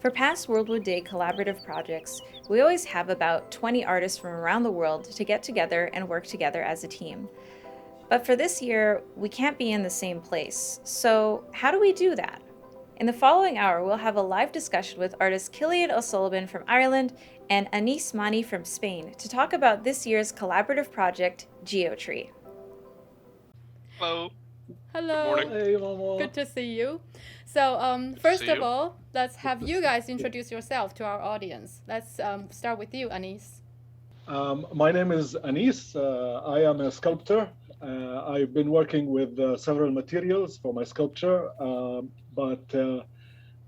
For past Worldwood Day collaborative projects, we always have about 20 artists from around the world to get together and work together as a team. But for this year, we can't be in the same place. So, how do we do that? In the following hour, we'll have a live discussion with artist Cillian O'Sullivan from Ireland and Anis Maani from Spain to talk about this year's collaborative project, Geotree. Hello, good Hello, morning. Hey, Momo. good to see you. So, Good to first see of you. all, let's Good have to you see guys you. introduce yourself to our audience. Let's start with you, Anis. My name is Anis. I am a sculptor. I've been working with several materials for my sculpture, but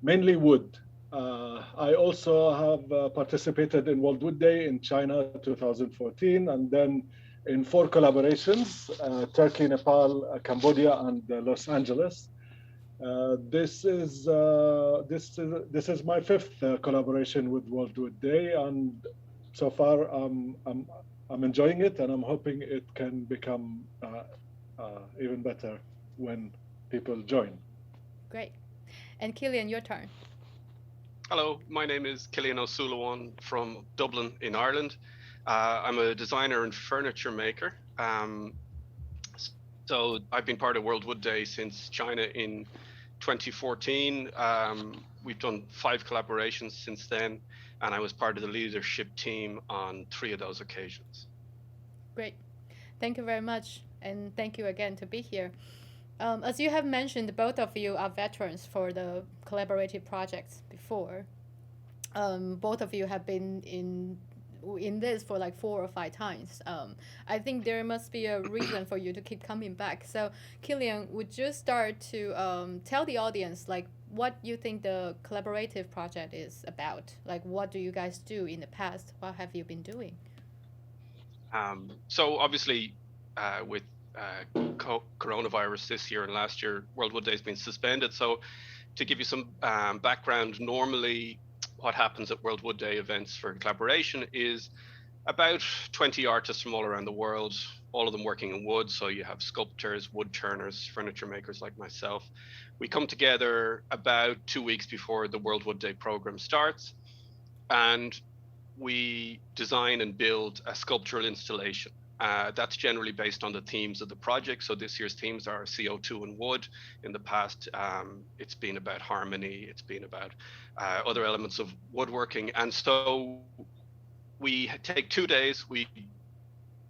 mainly wood. I also have participated in World Wood Day in China 2014, and then in 4 collaborations, Turkey, Nepal, Cambodia, and Los Angeles. This is my fifth collaboration with World Wood Day, and so far I'm enjoying it, and I'm hoping it can become even better when people join. Great. And Killian, your turn. Hello, my name is Cillian O'Sullivan from Dublin in Ireland. I'm a designer and furniture maker. So I've been part of World Wood Day since China in 2014. We've done 5 collaborations since then, and I was part of the leadership team on 3 of those occasions. Great. Thank you very much. And thank you again to be here. As you have mentioned, both of you are veterans for the collaborative projects before. Both of you have been in this for like 4 or 5 times. I think there must be a reason for you to keep coming back. So, Killian, would you start to tell the audience like what you think the collaborative project is about? Like, what do you guys do in the past? What have you been doing? So obviously, with coronavirus this year and last year, World Wood Day has been suspended. So to give you some background, normally what happens at World Wood Day events for collaboration is about 20 artists from all around the world, all of them working in wood. So you have sculptors, wood turners, furniture makers like myself. We come together about 2 weeks before the World Wood Day program starts, and we design and build a sculptural installation. That's generally based on the themes of the project. So this year's themes are CO2 and wood. In the past, it's been about harmony. It's been about other elements of woodworking. And so we take 2 days, we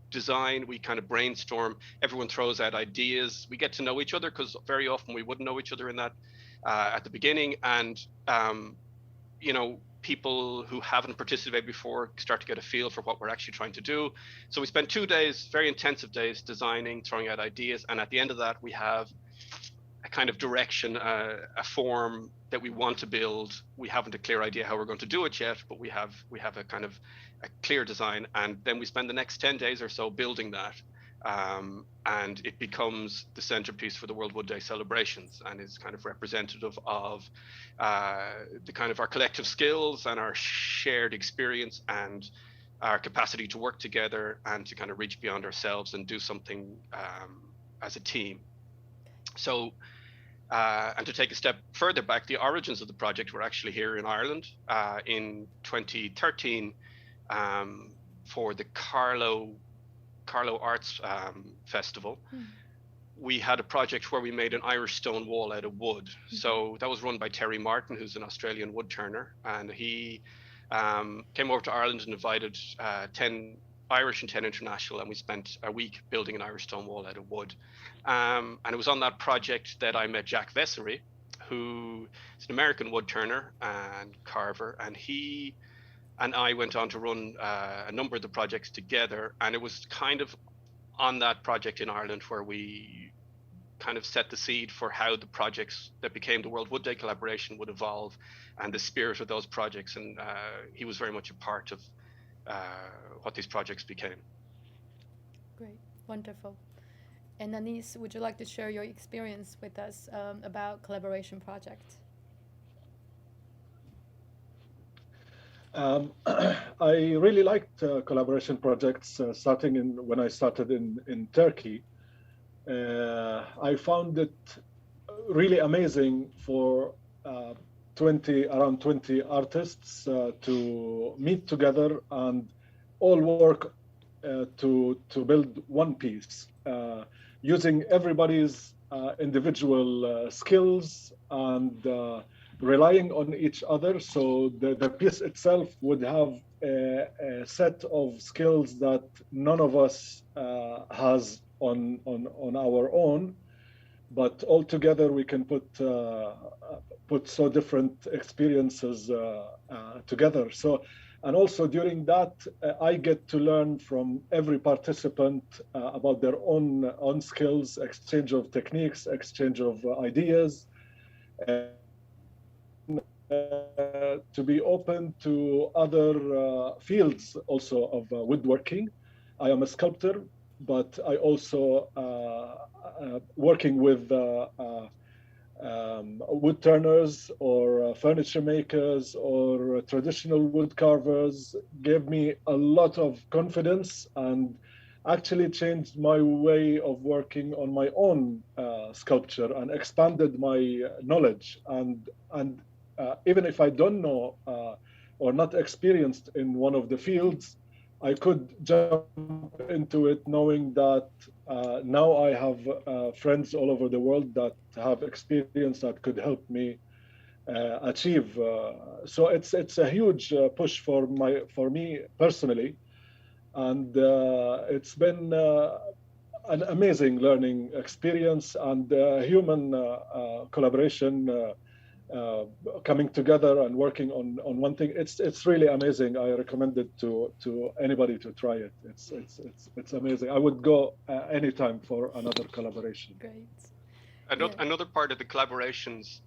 design, we kind of brainstorm, everyone throws out ideas. We get to know each other because very often we wouldn't know each other in that at the beginning. And, people who haven't participated before start to get a feel for what we're actually trying to do. So we spend 2 days, very intensive days, designing, throwing out ideas. And at the end of that, we have a kind of direction, a form that we want to build. We haven't a clear idea how we're going to do it yet, but we have a kind of a clear design. And then we spend the next 10 days or so building that. And it becomes the centerpiece for the World Wood Day celebrations, and is kind of representative of the kind of our collective skills and our shared experience and our capacity to work together and to kind of reach beyond ourselves and do something as a team. So, and to take a step further back, the origins of the project were actually here in Ireland in 2013 for the Carlow Arts Festival. We had a project where we made an Irish stone wall out of wood. So that was run by Terry Martin, who's an Australian wood turner, and he came over to Ireland and invited 10 Irish and 10 international, and we spent a week building an Irish stone wall out of wood. And it was on that project that I met Jack Vessery, who is an American wood turner and carver, and he and I went on to run a number of the projects together. And it was kind of on that project in Ireland where we kind of set the seed for how the projects that became the World Wood Day collaboration would evolve, and the spirit of those projects. And he was very much a part of what these projects became. Great, wonderful. And Anis, would you like to share your experience with us about collaboration projects? I really liked collaboration projects starting when I started in Turkey. I found it really amazing around 20 artists to meet together and all work to build one piece, using everybody's individual skills and relying on each other. So the piece itself would have a set of skills that none of us has on our own, but all together we can put so different experiences together. So, and also during that, I get to learn from every participant about their own skills, exchange of techniques, exchange of ideas, to be open to other fields also of woodworking. I am a sculptor, but I also working with wood turners or furniture makers or traditional wood carvers gave me a lot of confidence and actually changed my way of working on my own sculpture and expanded my knowledge. And even if I don't know or not experienced in one of the fields, I could jump into it knowing that now I have friends all over the world that have experience that could help me achieve. So it's a huge push for me personally, and it's been an amazing learning experience and human collaboration. Coming together and working on one thing, it's really amazing. I recommend it to anybody to try it. It's amazing. I would go anytime for another collaboration. Great. Another part of the collaborations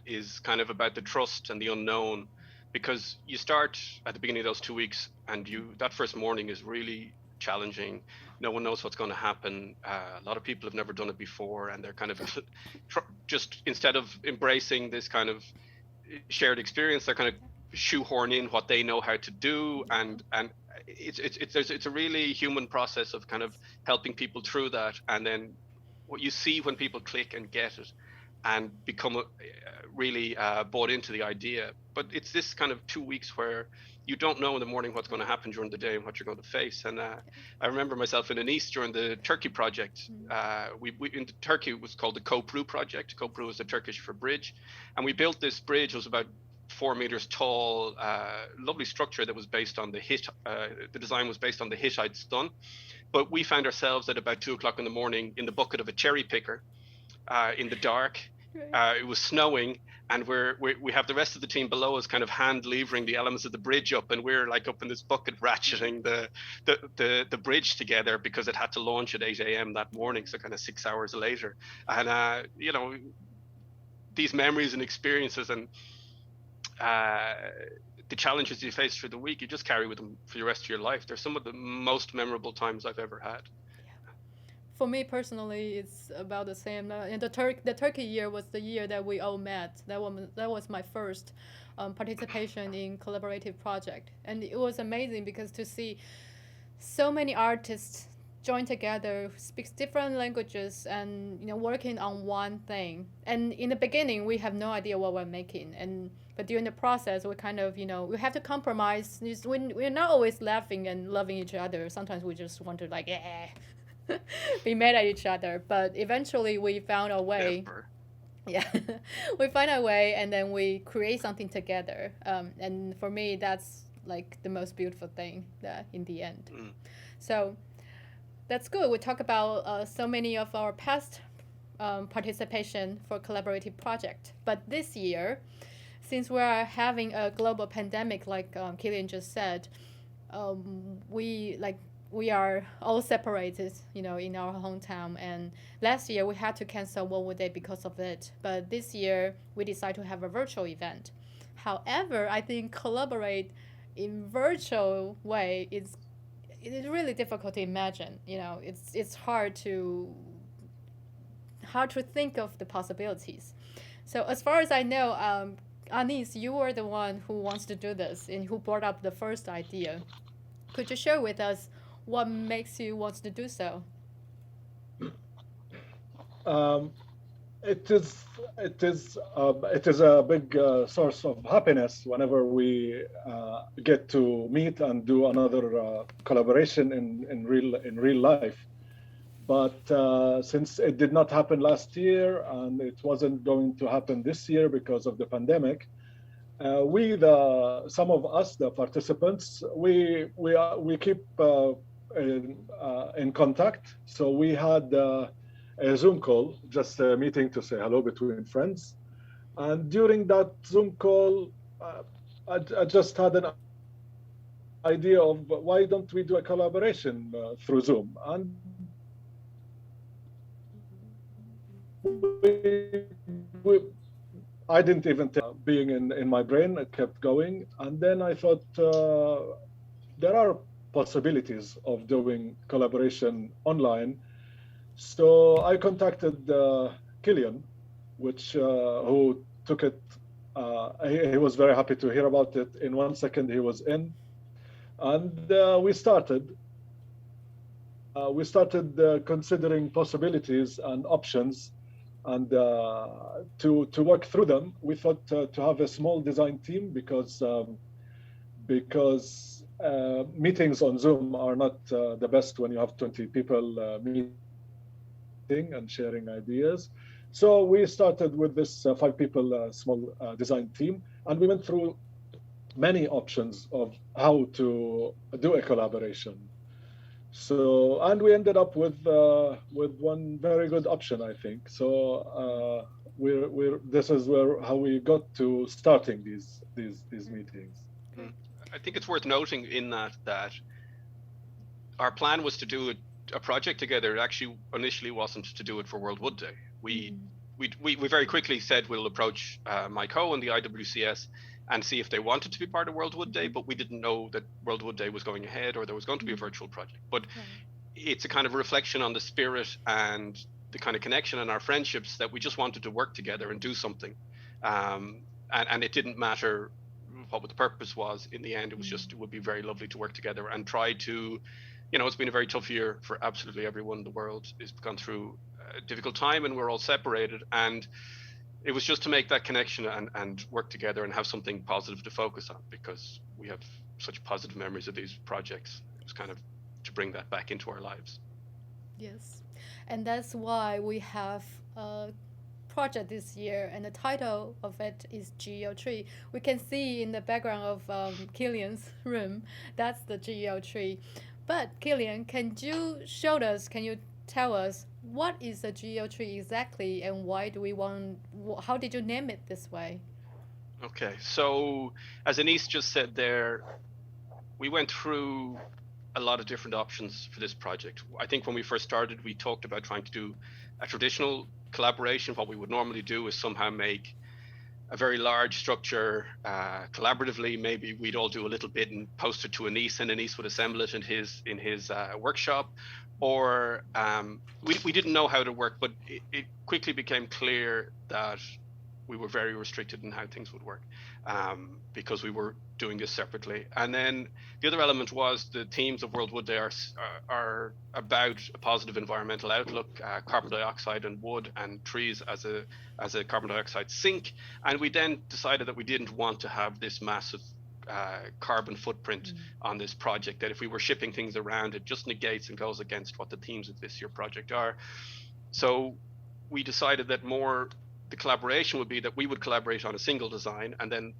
is kind of about the trust and the unknown, because you start at the beginning of those 2 weeks and that first morning is really challenging. No one knows what's going to happen. A lot of people have never done it before, and they're kind of just, instead of embracing this kind of shared experience, they're kind of shoehorn in what they know how to do, and it's a really human process of kind of helping people through that. And then what you see when people click and get it and become really bought into the idea. But it's this kind of 2 weeks where you don't know in the morning what's going to happen during the day and what you're going to face. And I remember myself in Nice during the Turkey project. We in Turkey, it was called the Köprü project. Köprü is the Turkish for bridge. And we built this bridge. It was about 4 meters tall, lovely structure that was based on the design was based on the Hittite sun. But we found ourselves at about 2 o'clock in the morning in the bucket of a cherry picker in the dark. It was snowing, and we have the rest of the team below us kind of hand levering the elements of the bridge up, and we're like up in this bucket ratcheting the bridge together because it had to launch at 8 a.m. that morning, so kind of 6 hours later. And these memories and experiences and the challenges you face through the week, you just carry with them for the rest of your life. They're some of the most memorable times I've ever had. For me personally, it's about the same. And the Turkey year was the year that we all met. That was my first participation in collaborative project, and it was amazing because to see so many artists join together, speak different languages, and working on one thing. And in the beginning, we have no idea what we're making, but during the process, we kind of we have to compromise. We're not always laughing and loving each other. Sometimes we just want to be mad at each other, but eventually we found a way. Never. Yeah, we find a way, and then we create something together. And for me, that's like the most beautiful thing in the end. So that's good. We talk about so many of our past participation for collaborative project, but this year, since we are having a global pandemic, like Cillian just said, we are all separated, in our hometown. And last year we had to cancel WWD because of it. But this year we decided to have a virtual event. However, I think collaborate in virtual way it is really difficult to imagine. It's hard to think of the possibilities. So as far as I know, Anis, you were the one who wants to do this and who brought up the first idea. Could you share with us what makes you want to do so? It is it is a big source of happiness whenever we get to meet and do another collaboration in real life. But since it did not happen last year and it wasn't going to happen this year because of the pandemic, some of us, the participants, we keep in contact. So we had a Zoom call, just a meeting to say hello between friends. And during that Zoom call, I just had an idea of why don't we do a collaboration through Zoom? And I didn't even being in my brain, it kept going. And then I thought there are possibilities of doing collaboration online. So I contacted Cillian, who took it. He was very happy to hear about it. In 1 second, he was in. And we started considering possibilities and options. And to work through them, we thought to have a small design team because meetings on Zoom are not the best when you have 20 people meeting and sharing ideas. So we started with this 5 people small design team, and we went through many options of how to do a collaboration. So, and we ended up with one very good option, I think. So this is how we got to starting these meetings. I think it's worth noting in that our plan was to do a project together. It actually initially wasn't to do it for World Wood Day. We very quickly said we'll approach MyCo and the IWCS and see if they wanted to be part of World Wood Day, but we didn't know that World Wood Day was going ahead or there was going to be a virtual project. But it's a kind of reflection on the spirit and the kind of connection and our friendships that we just wanted to work together and do something. And it didn't matter what the purpose was. In the end, it was just, it would be very lovely to work together and try to, it's been a very tough year for absolutely everyone in the world. It's gone through a difficult time and we're all separated. And it was just to make that connection and work together and have something positive to focus on, because we have such positive memories of these projects. It was kind of to bring that back into our lives. Yes, and that's why we have a project this year, and the title of it is Geotree. We can see in the background of Cillian's room, that's the Geotree. But Cillian, can you tell us what is a Geotree exactly, and how did you name it this way? Okay, so as Anis just said there, we went through a lot of different options for this project. I think when we first started, we talked about trying to do a traditional collaboration. What we would normally do is somehow make a very large structure collaboratively. Maybe we'd all do a little bit and post it to Anis, and Anis would assemble it in his workshop. Or we didn't know how to work, but it quickly became clear that we were very restricted in how things would work because we were doing this separately. And then the other element was the themes of World Wood Day are about a positive environmental outlook, carbon dioxide and wood and trees as a carbon dioxide sink. And we then decided that we didn't want to have this massive carbon footprint on this project, that if we were shipping things around, it just negates and goes against what the themes of this year project are. So we decided that the collaboration would be that we would collaborate on a single design, and then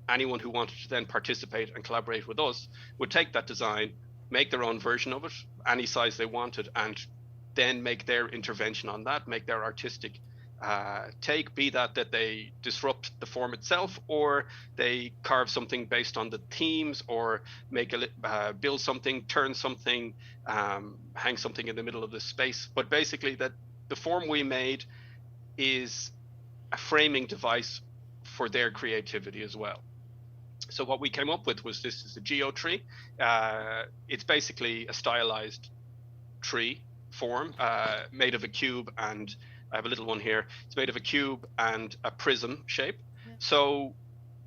anyone who wanted to then participate and collaborate with us would take that design, make their own version of it, any size they wanted, and then make their intervention on that, make their artistic take, be that they disrupt the form itself, or they carve something based on the themes, or build something, turn something, hang something in the middle of the space. But basically that the form we made is a framing device for their creativity as well. So what we came up with was this is a Geotree. It's basically a stylized tree form made of a cube, and I have a little one here. It's made of a cube and a prism shape. Yeah. So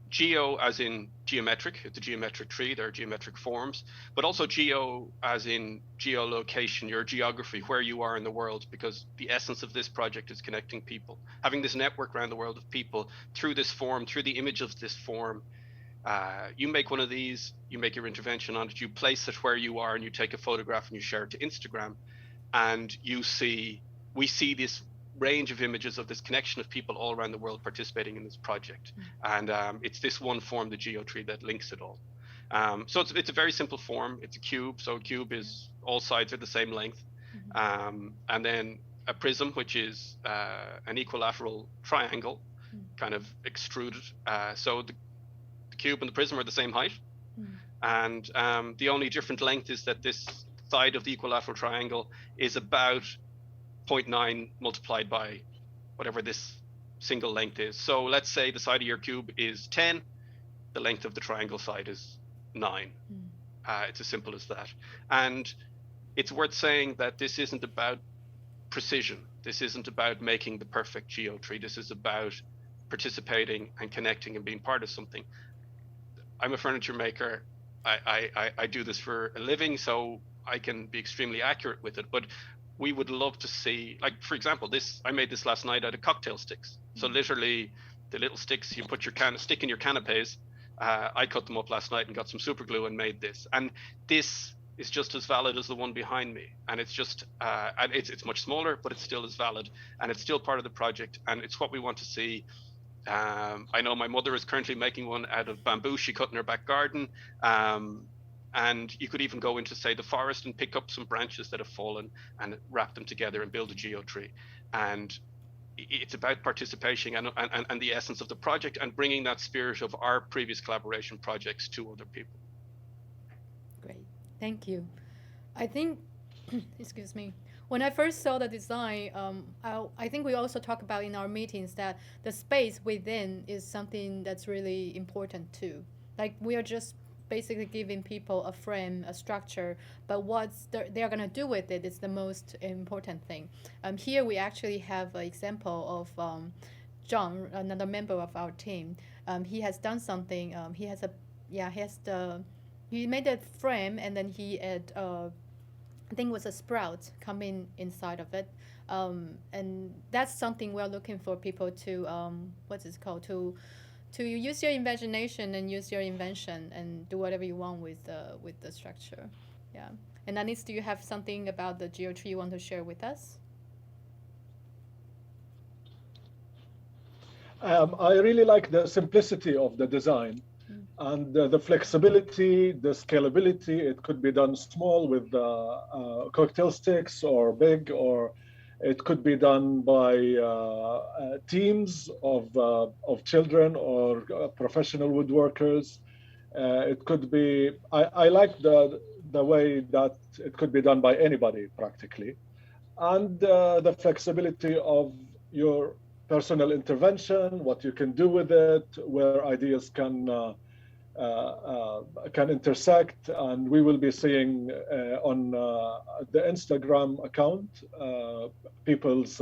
geo as in geometric. It's a geometric tree. There are geometric forms, but also geo as in geolocation, your geography, where you are in the world, because the essence of this project is connecting people, having this network around the world of people through this form, through the image of this form. You make one of these, you make your intervention on it, you place it where you are, and you take a photograph and you share it to Instagram, and we see this range of images of this connection of people all around the world participating in this project. And it's this one form, the Geotree, that links it all. So it's a very simple form. It's a cube. So a cube is all sides are the same length. And then a prism, which is an equilateral triangle, kind of extruded. So the cube and the prism are the same height. And the only different length is that this side of the equilateral triangle is about 0.9 multiplied by whatever this single length is. So let's say the side of your cube is 10, the length of the triangle side is 9. It's as simple as that. And it's worth saying that this isn't about precision. This isn't about making the perfect geotree. This is about participating and connecting and being part of something. I'm a furniture maker. I do this for a living, so I can be extremely accurate with it. But we would love to see, like, for example, I made this last night out of cocktail sticks. So literally the little sticks you put your stick in your canapes. I cut them up last night and got some super glue and made this. And this is just as valid as the one behind me. And it's just, and it's much smaller, but it's still as valid. And it's still part of the project. And it's what we want to see. I know my mother is currently making one out of bamboo she cut in her back garden. And you could even go into, say, the forest and pick up some branches that have fallen and wrap them together and build a geotree. And it's about participation and the essence of the project and bringing that spirit of our previous collaboration projects to other people. Great, thank you. I think, excuse me, when I first saw the design, I think we also talk about in our meetings that the space within is something that's really important too. Like, we are just basically giving people a frame, a structure, but what they're going to do with it is the most important thing. Here we actually have an example of John, another member of our team. He has done something. He made a frame, and then he had I think it was a sprout coming inside of it. And that's something we're looking for people to to use your imagination and use your invention and do whatever you want with the structure. Yeah. And Anis, do you have something about the Geotree you want to share with us? I really like the simplicity of the design and the flexibility, the scalability. It could be done small with cocktail sticks, or big, or it could be done by teams of children or professional woodworkers. It could be, I like the way that it could be done by anybody practically. And the flexibility of your personal intervention, what you can do with it, where ideas can intersect. And we will be seeing on the Instagram account people's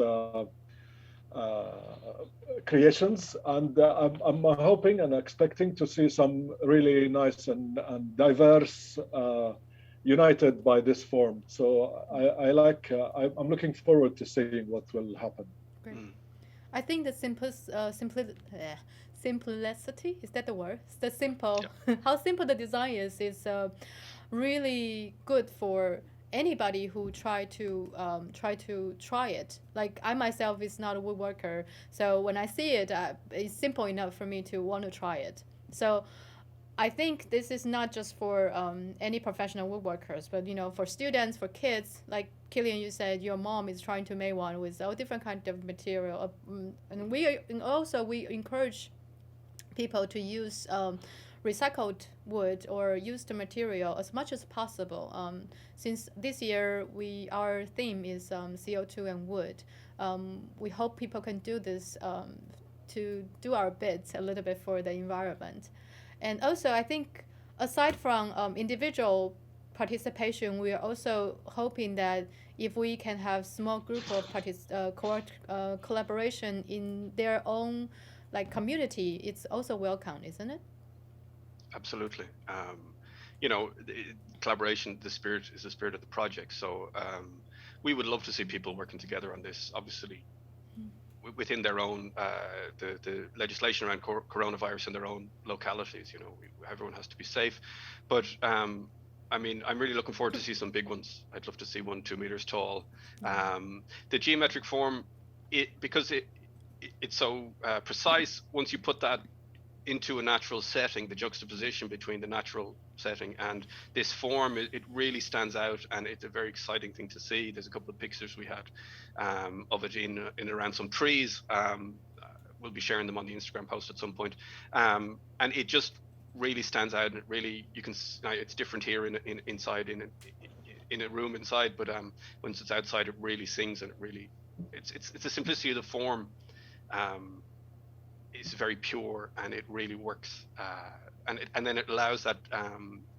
creations, and I'm hoping and expecting to see some really nice and diverse united by this form. So I'm looking forward to seeing what will happen. Great. I think the simplicity, is that the word? The simple, yeah. How simple the design is really good for anybody who try it. Like, I myself is not a woodworker, so when I see it, it's simple enough for me to want to try it. So I think this is not just for any professional woodworkers, but for students, for kids. Like Cillian, you said your mom is trying to make one with all different kinds of material, and we encourage people to use recycled wood or use the material as much as possible. Since this year our theme is CO2 and wood, we hope people can do this to do our bit a little bit for the environment. And also, I think aside from individual participation, we are also hoping that if we can have small group of collaboration in their own community, it's also welcome, isn't it? Absolutely. Collaboration, the spirit is the spirit of the project. So we would love to see people working together on this, obviously within their own, the legislation around coronavirus in their own localities. Everyone has to be safe. But I'm really looking forward to see some big ones. I'd love to see one 2 meters tall. The geometric form, because it's so precise, once you put that into a natural setting, the juxtaposition between the natural setting and this form, it really stands out, and it's a very exciting thing to see. There's a couple of pictures we had of it in around some trees. We'll be sharing them on the Instagram post at some point, and it just really stands out. And it really, you can, it's different here inside in a room inside, but once it's outside, it really sings, and it really, it's the simplicity of the form. Is very pure, and it really works, and then it allows that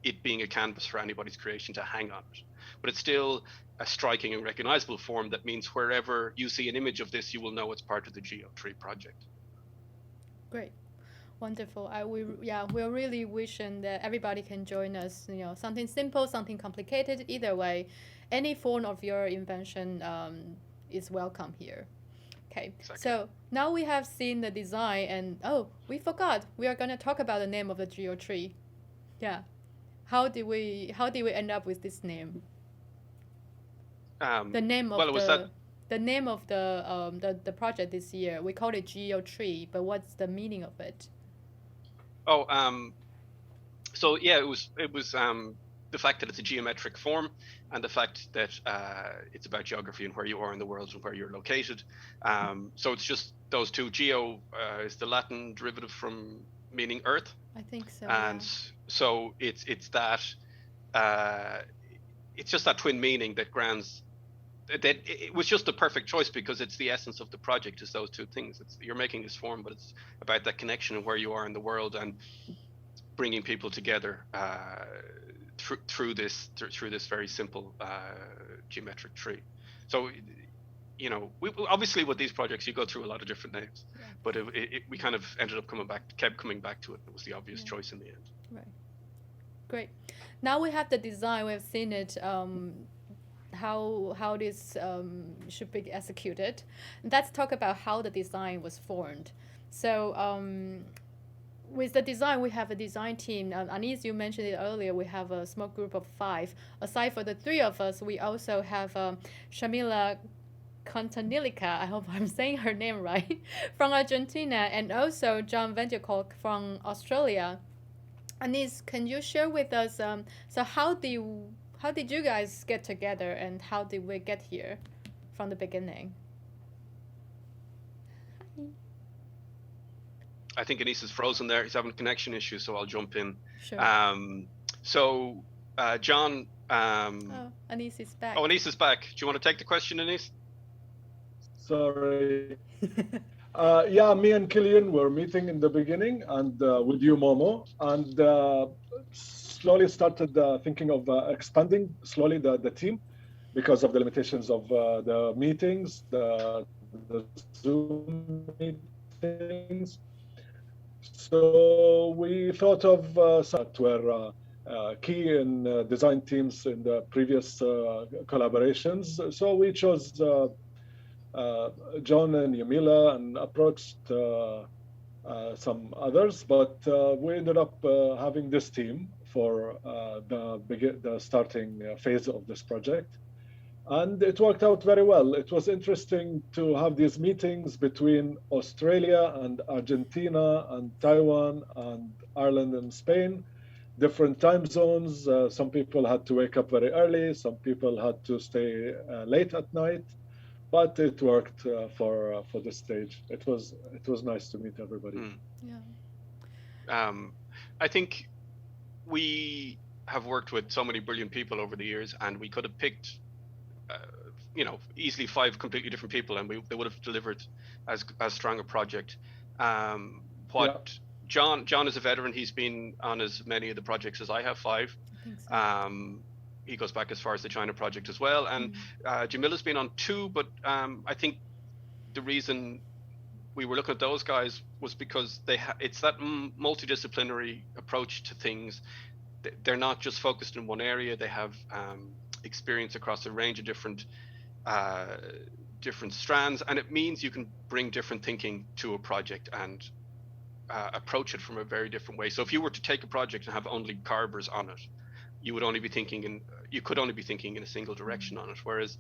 it being a canvas for anybody's creation to hang on it, but it's still a striking and recognizable form. That means wherever you see an image of this, you will know it's part of the Geotree project. Great, wonderful. We're really wishing that everybody can join us. Something simple, something complicated. Either way, any form of your invention is welcome here. Okay, exactly. So now we have seen the design, and we forgot, we are going to talk about the name of the Geotree. Yeah, how did we end up with this name? The name of the project this year, we called it Geotree, but what's the meaning of it? So yeah, it was the fact that it's a geometric form, and the fact that it's about geography and where you are in the world and where you're located. So it's just those two. Geo is the Latin derivative from meaning earth. I think so. And so it's that it's just that twin meaning that grounds. That it was just the perfect choice, because it's the essence of the project is those two things. You're making this form, but it's about that connection and where you are in the world, and bringing people together through this very simple geometric tree. So we obviously, with these projects you go through a lot of different names, but we kind of ended up kept coming back to it. It was the obvious choice in the end. Right. Great. Now we have the design. We've seen it. How this should be executed. Let's talk about how the design was formed. So with the design, we have a design team. Anis, you mentioned it earlier, we have a small group of 5. Aside for the 3 of us, we also have Shamila Contanilica, I hope I'm saying her name right, from Argentina, and also John Vanderkolk from Australia. Anis, can you share with us, so how did you guys get together, and how did we get here from the beginning? I think Anis is frozen there. He's having connection issues, so I'll jump in. Sure. John. Anis is back. Oh, Anis is back. Do you want to take the question, Anis? Sorry. Me and Cillian were meeting in the beginning, and with you, Momo, and slowly started thinking of expanding slowly the team, because of the limitations of the meetings, the Zoom meetings. So we thought of were key in design teams in the previous collaborations. So we chose John and Yamila, and approached some others, but we ended up having this team for the starting phase of this project. And it worked out very well. It was interesting to have these meetings between Australia and Argentina and Taiwan and Ireland and Spain, different time zones. Some people had to wake up very early. Some people had to stay late at night, but it worked for this stage. It was nice to meet everybody. Yeah. I think we have worked with so many brilliant people over the years, and we could have picked easily 5 completely different people, and they would have delivered as strong a project. John is a veteran. He's been on as many of the projects as I have, 5. I think so. He goes back as far as the China project as well, and Jamila's been on 2, but I think the reason we were looking at those guys was because it's that multidisciplinary approach to things. They're not just focused in one area. They have experience across a range of different strands, and it means you can bring different thinking to a project and approach it from a very different way. So if you were to take a project and have only carvers on it, you could only be thinking in a single direction on it. Whereas,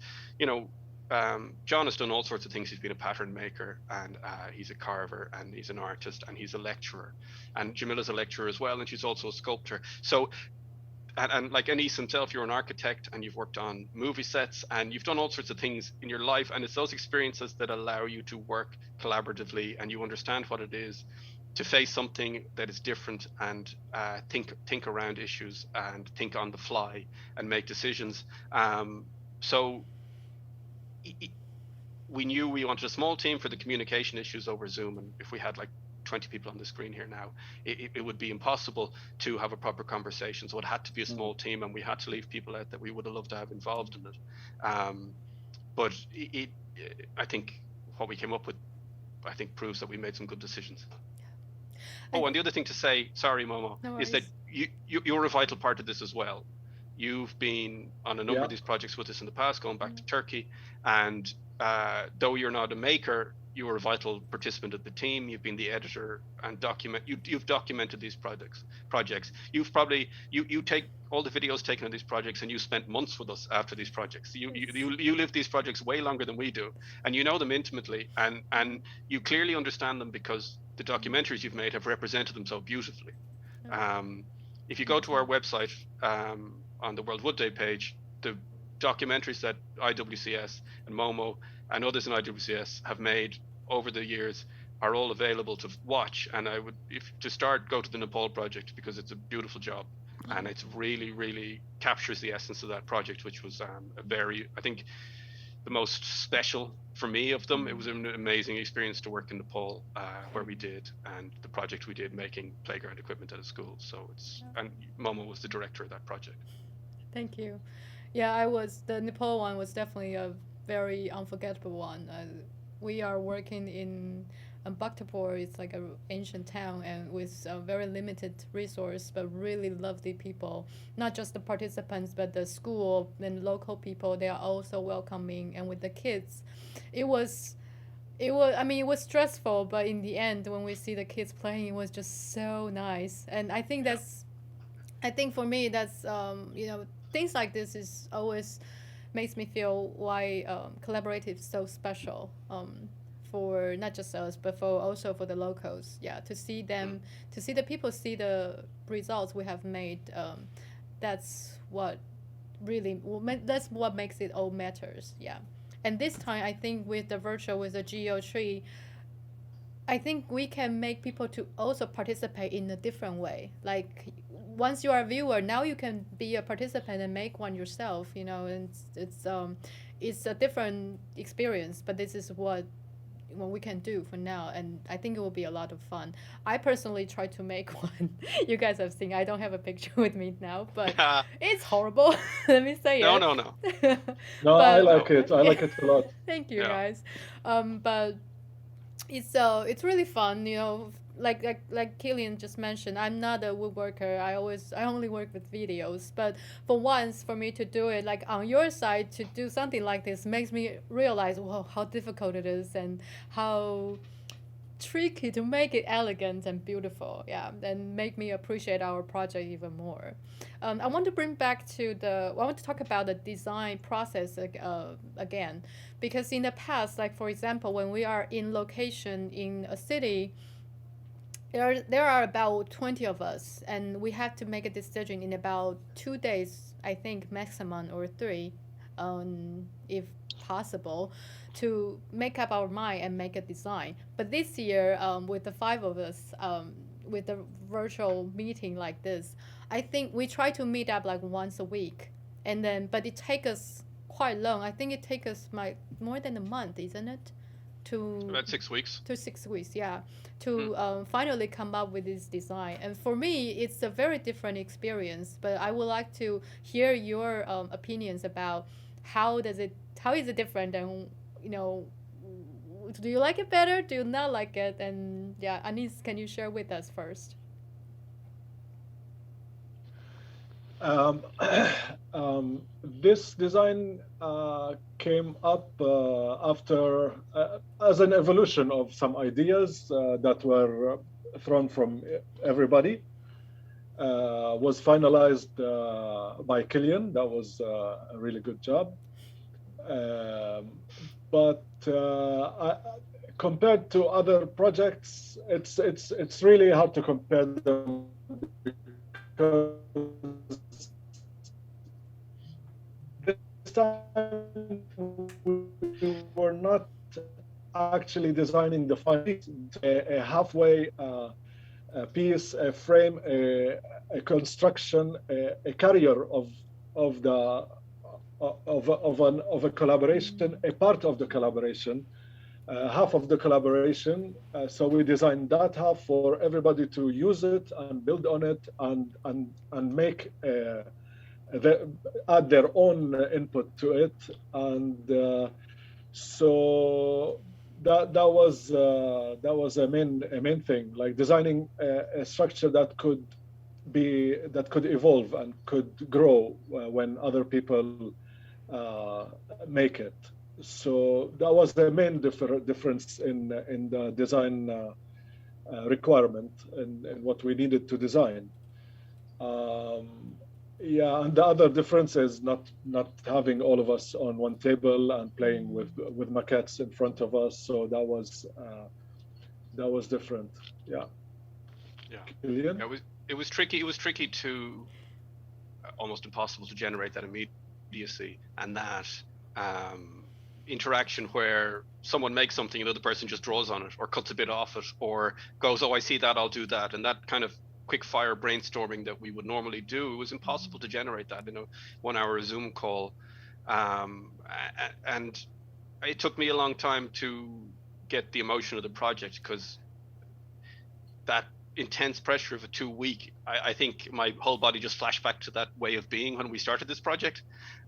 John has done all sorts of things. He's been a pattern maker, and he's a carver, and he's an artist, and he's a lecturer. And Jamila's a lecturer as well, and she's also a sculptor. So, and like Anis himself, you're an architect, and you've worked on movie sets, and you've done all sorts of things in your life. And it's those experiences that allow you to work collaboratively, and you understand what it is to face something that is different, and think around issues, and think on the fly, and make decisions. So we knew we wanted a small team for the communication issues over Zoom, and if we had like 20 people on the screen here now, it would be impossible to have a proper conversation. So it had to be a small team, and we had to leave people out that we would have loved to have involved in it. But I think what we came up with, I think, proves that we made some good decisions. And the other thing to say, sorry, Momo, is that you're a vital part of this as well. You've been on a number of these projects with us in the past, going back to Turkey, and though you're not a maker, you were a vital participant of the team. You've been the editor and you've documented these projects. You've probably you take all the videos taken of these projects, and you spent months with us after these projects. You live these projects way longer than we do, and you know them intimately, and you clearly understand them because the documentaries you've made have represented them so beautifully. If you go to our website, on the World Wood Day page, the documentaries that IWCS and Momo and others in IWCS have made over the years are all available to watch. And I would, go to the Nepal project, because it's a beautiful job, and it's really, really captures the essence of that project, which was I think the most special for me of them. It was an amazing experience to work in Nepal, where we did, and the project we did making playground equipment at a school. So and Momo was the director of that project. Thank you. Yeah, the Nepal one was definitely a very unforgettable one. We are working in Bhaktapur. It's like an ancient town, and with a very limited resource, but really lovely people. Not just the participants, but the school and local people. They are also welcoming, and with the kids, it was stressful, but in the end, when we see the kids playing, it was just so nice. And I think for me, that's things like this is always makes me feel why collaborative is so special, for not just us, but also for the locals. Yeah, to see the people see the results we have made. That's what makes it all matters. Yeah. And this time, I think with the Geotree, I think we can make people to also participate in a different way. Like, once you are a viewer, now you can be a participant and make one yourself. And it's a different experience. But this is what we can do for now, and I think it will be a lot of fun. I personally tried to make one. You guys have seen. I don't have a picture with me now, but it's horrible. Let me say No. No, I like it. I like it a lot. Thank you, guys. But it's really fun. Like Cillian just mentioned, I'm not a woodworker. I only work with videos. But for once, for me to do it, like on your side, to do something like this makes me realize, how difficult it is, and how tricky to make it elegant and beautiful. Yeah, and make me appreciate our project even more. I want to talk about the design process again, because in the past, like for example, when we are in location in a city, there are about 20 of us, and we have to make a decision in about 2 days, I think, maximum, or 3, if possible, to make up our mind and make a design. But this year, with the 5 of us, with the virtual meeting like this, I think we try to meet up like once a week, but it takes us quite long. I think it takes us more than a month, isn't it? About 6 weeks. 6 weeks, yeah, to finally come up with this design. And for me, it's a very different experience. But I would like to hear your opinions about how is it different, and do you like it better? Do you not like it? And yeah, Anis, can you share with us first? Um, this design came up after as an evolution of some ideas that were thrown from everybody. Was finalized by Cillian. That was a really good job. But compared to other projects, it's really hard to compare them because this time we were not actually designing the final piece, a halfway piece, a frame, a construction, a carrier of the of a collaboration, a part of the collaboration, half of the collaboration. So we designed that half for everybody to use it and build on it and make add their own input to it. And so that was a main thing, like designing a structure that could evolve and could grow when other people make it. So that was the main difference in the design requirement and what we needed to design. Yeah, and the other difference is not having all of us on one table and playing with maquettes in front of us. So that was different. Yeah. Yeah. Cillian? It was tricky. It was tricky to almost impossible to generate that immediacy and that interaction where someone makes something, another person just draws on it or cuts a bit off it or goes, oh, I see that, I'll do that. And that kind of quick fire brainstorming that we would normally do, it was impossible to generate that in a 1 hour Zoom call. And it took me a long time to get the emotion of the project, because that intense pressure of a 2 week, I think my whole body just flashed back to that way of being when we started this project.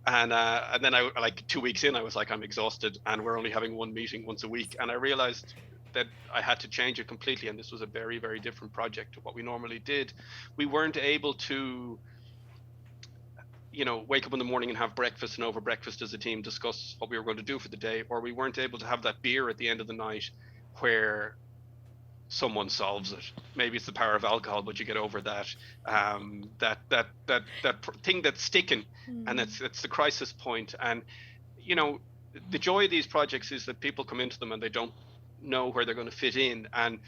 And then I, like 2 weeks in, I was like, I'm exhausted and we're only having one meeting once a week. And I realized that I had to change it completely. And this was a very, very different project to what we normally did. We weren't able to, wake up in the morning and have breakfast and over breakfast as a team discuss what we were going to do for the day, or we weren't able to have that beer at the end of the night where someone solves it. Maybe it's the power of alcohol, but you get over that that thing that's sticking, and that's the crisis point. And the joy of these projects is that people come into them and they don't know where they're going to fit in, and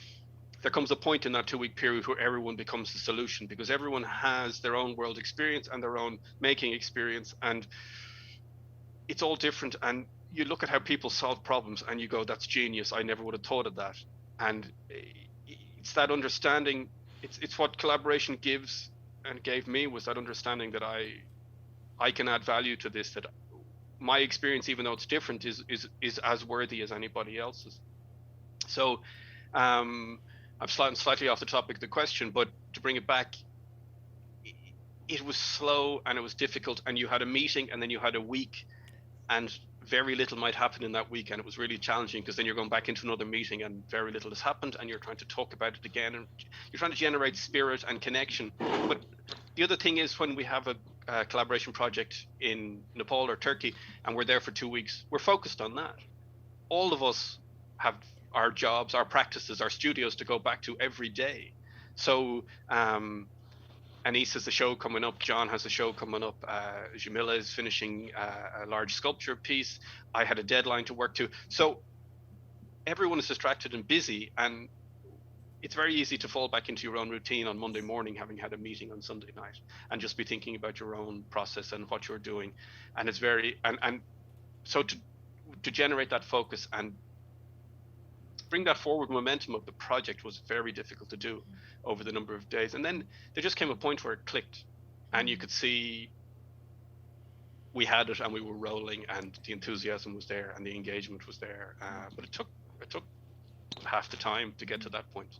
there comes a point in that 2 week period where everyone becomes the solution, because everyone has their own world experience and their own making experience, and it's all different. And you look at how people solve problems and you go, that's genius, I never would have thought of that. And it's that understanding, it's what collaboration gives and gave me, was that understanding that I can add value to this, that my experience, even though it's different, is as worthy as anybody else's. So I'm slightly off the topic of the question, but to bring it back, it was slow and it was difficult, and you had a meeting and then you had a week, and very little might happen in that week, and it was really challenging, because then you're going back into another meeting and very little has happened, and you're trying to talk about it again, and you're trying to generate spirit and connection. But the other thing is, when we have a collaboration project in Nepal or Turkey and we're there for 2 weeks, we're focused on that. All of us have our jobs, our practices, our studios to go back to every day. So Anis has a show coming up, John has a show coming up, Jamila is finishing a large sculpture piece, I had a deadline to work to. So everyone is distracted and busy, and it's very easy to fall back into your own routine on Monday morning, having had a meeting on Sunday night, and just be thinking about your own process and what you're doing. And it's very, and so to generate that focus and bring that forward momentum of the project was very difficult to do over the number of days. And then there just came a point where it clicked, and you could see we had it and we were rolling, and the enthusiasm was there and the engagement was there. But it took half the time to get to that point.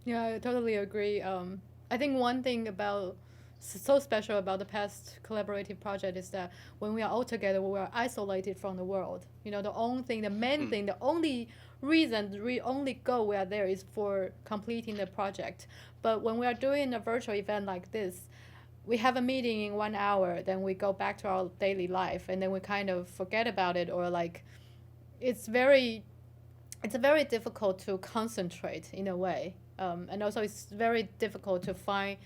Yeah, I totally agree. I think one thing about so special about the past collaborative project is that when we are all together, we are isolated from the world. You know, the only thing, the main thing, the only reason, the only goal we are there is for completing the project. But when we are doing a virtual event like this, we have a meeting in 1 hour, then we go back to our daily life, and then we kind of forget about it, or like it's very difficult to concentrate in a way, and also it's very difficult to find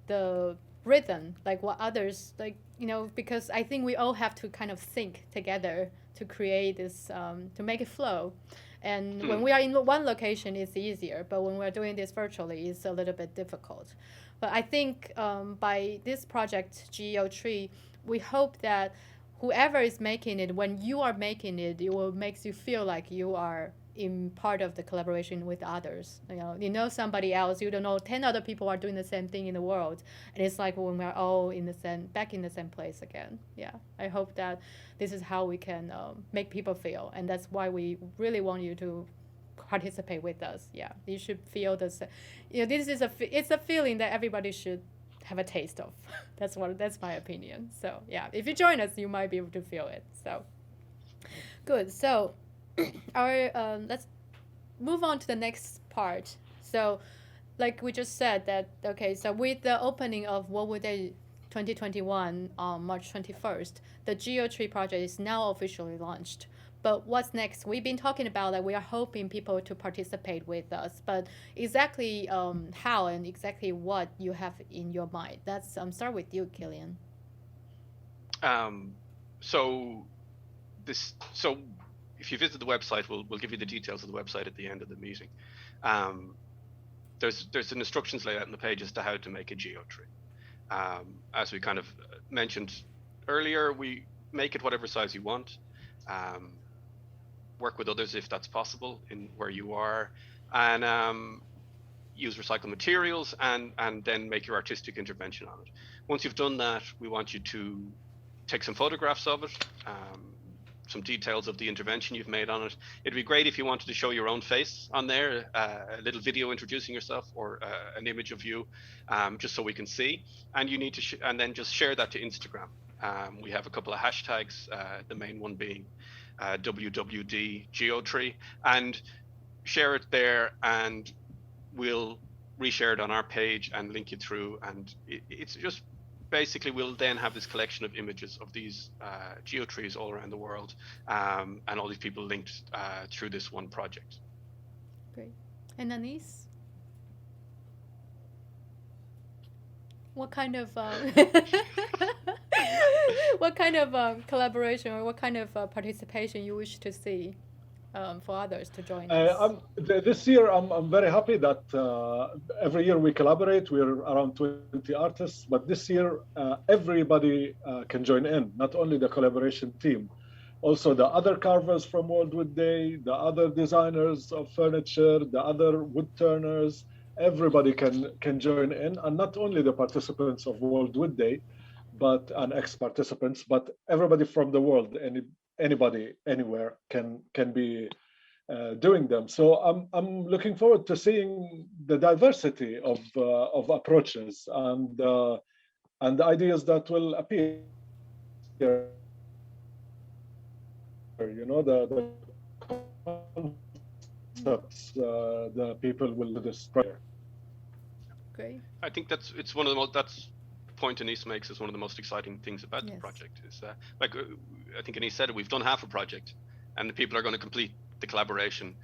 the rhythm, like what others like, you know, because I think we all have to kind of think together to create this, to make it flow. And when we are in one location, it's easier, but when we're doing this virtually, it's a little bit difficult. But I think by this project, Geotree, we hope that whoever is making it, when you are making it, it will makes you feel like you are in part of the collaboration with others. You know somebody else. You don't know 10 other people are doing the same thing in the world, and it's like when we're all in the same back in the same place again. Yeah, I hope that this is how we can make people feel, and that's why we really want you to participate with us. Yeah, you should feel this. You know, this is it's a feeling that everybody should have a taste of. That's my opinion. So yeah, if you join us, you might be able to feel it. So good. So our let's move on to the next part. So like we just said that, okay, so with the opening of WWD 2021 on March 21st, the Geotree project is now officially launched. But what's next? We've been talking about that we are hoping people to participate with us, but exactly how and exactly what you have in your mind. That's start with you, Cillian. So if you visit the website, we'll give you the details of the website at the end of the meeting. There's an instructions laid out on the page as to how to make a Geotree. As we kind of mentioned earlier, we make it whatever size you want. Work with others if that's possible in where you are, and use recycled materials, and then make your artistic intervention on it. Once you've done that, we want you to take some photographs of it, some details of the intervention you've made on it. It'd be great if you wanted to show your own face on there, a little video introducing yourself, or an image of you, just so we can see. And you need to and then just share that to Instagram. We have a couple of hashtags, the main one being WWD Geotree, and share it there, and we'll reshare it on our page and link you through. And it's just basically, we'll then have this collection of images of these geotrees all around the world, and all these people linked through this one project. Great. And Anis? What kind of what kind of collaboration or what kind of participation you wish to see for others to join us? This year, I'm very happy that every year we collaborate. We're around 20 artists, but this year everybody can join in, not only the collaboration team, also the other carvers from Worldwood Day, the other designers of furniture, the other wood turners. Everybody can join in, and not only the participants of Worldwood Day, but and ex-participants, but everybody from the world. Anybody anywhere can be doing them. So I'm looking forward to seeing the diversity of approaches and the ideas that will appear. You know, the concepts the people will do this project. Great. I think it's one of the most, that's point Anis makes is one of the most exciting things about the project is like I think Anis said it, we've done half a project, and the people are going to complete the collaboration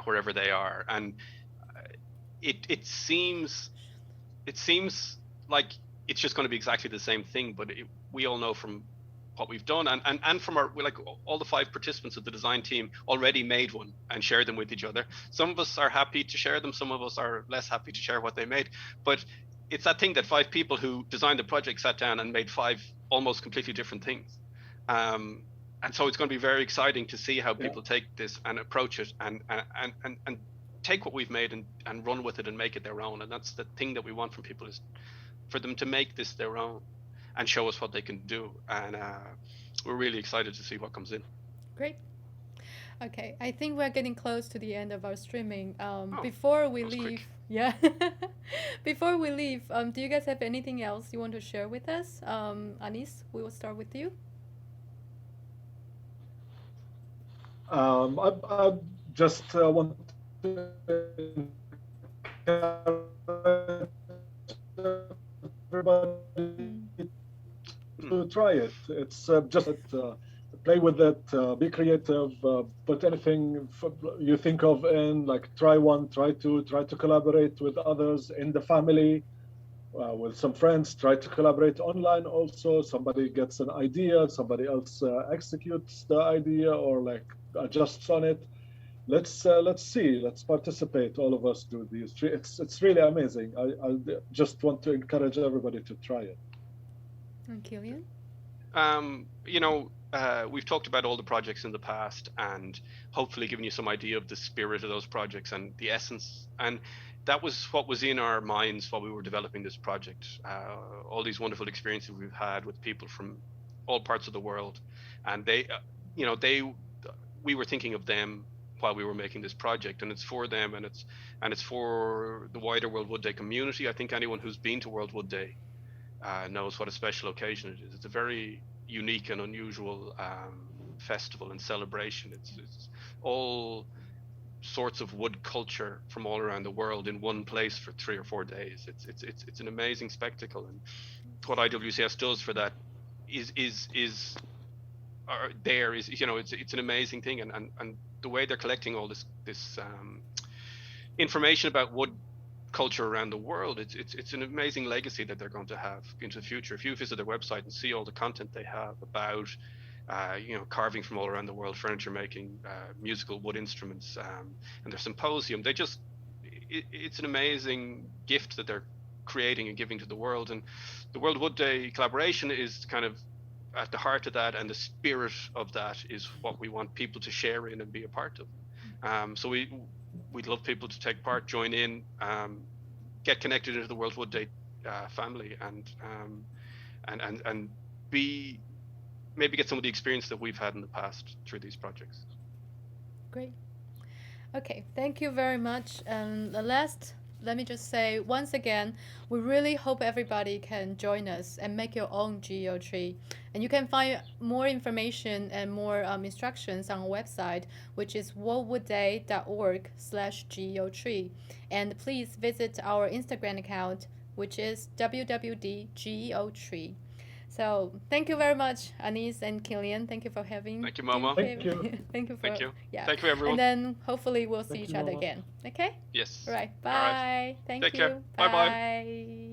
wherever they are, and it seems like it's just going to be exactly the same thing, but we all know from what we've done, and from our, like, all the 5 participants of the design team already made one and shared them with each other. Some of us are happy to share them, some of us are less happy to share what they made, but it's that thing that 5 people who designed the project sat down and made 5 almost completely different things. And so it's going to be very exciting to see how people take this and approach it and take what we've made and run with it and make it their own. And that's the thing that we want from people, is for them to make this their own and show us what they can do. And we're really excited to see what comes in. Great. Okay, I think we're getting close to the end of our streaming. Oh, Before we that was quick. leave, yeah, before we leave, do you guys have anything else you want to share with us? Anis, we will start with you. I just want to encourage everybody to try it. It's just play with it, be creative, put anything you think of in, like try one, try two, try to collaborate with others in the family, with some friends, try to collaborate online also. Somebody gets an idea, somebody else executes the idea or like adjusts on it. Let's see, let's participate. All of us do these. It's really amazing. I just want to encourage everybody to try it. And Cillian? We've talked about all the projects in the past and hopefully given you some idea of the spirit of those projects and the essence. And that was what was in our minds while we were developing this project. All these wonderful experiences we've had with people from all parts of the world, and we were thinking of them while we were making this project, and it's for them, and it's for the wider World Wood Day community. I think anyone who's been to World Wood Day knows what a special occasion it is. It's a very unique and unusual festival and celebration. It's all sorts of wood culture from all around the world in one place for 3 or 4 days. It's an amazing spectacle, and what IWCS does for that is it's an amazing thing, and the way they're collecting all this information about wood culture around the world, it's an amazing legacy that they're going to have into the future. If you visit their website and see all the content they have about carving from all around the world, furniture making, musical wood instruments, and their symposium, it's an amazing gift that they're creating and giving to the world. And the World Wood Day collaboration is kind of at the heart of that, and the spirit of that is what we want people to share in and be a part of. So we'd love people to take part, join in, get connected into the World Wood Day family, and maybe get some of the experience that we've had in the past through these projects. Great. Okay, thank you very much. And the last, let me just say once again, we really hope everybody can join us and make your own Geotree. And you can find more information and more instructions on our website, which is worldwoodday.org/Geotree. And please visit our Instagram account, which is WWD Geotree. So thank you very much, Anis and Cillian. Thank you for having. Thank you, Mama. Thank you. Thank you. Thank you. Yeah. Thank you, everyone. And then hopefully we'll see Thank each you, other Mama. again. Okay. Yes. All right. All right. Bye. Thank Take you. care. Bye-bye. Bye.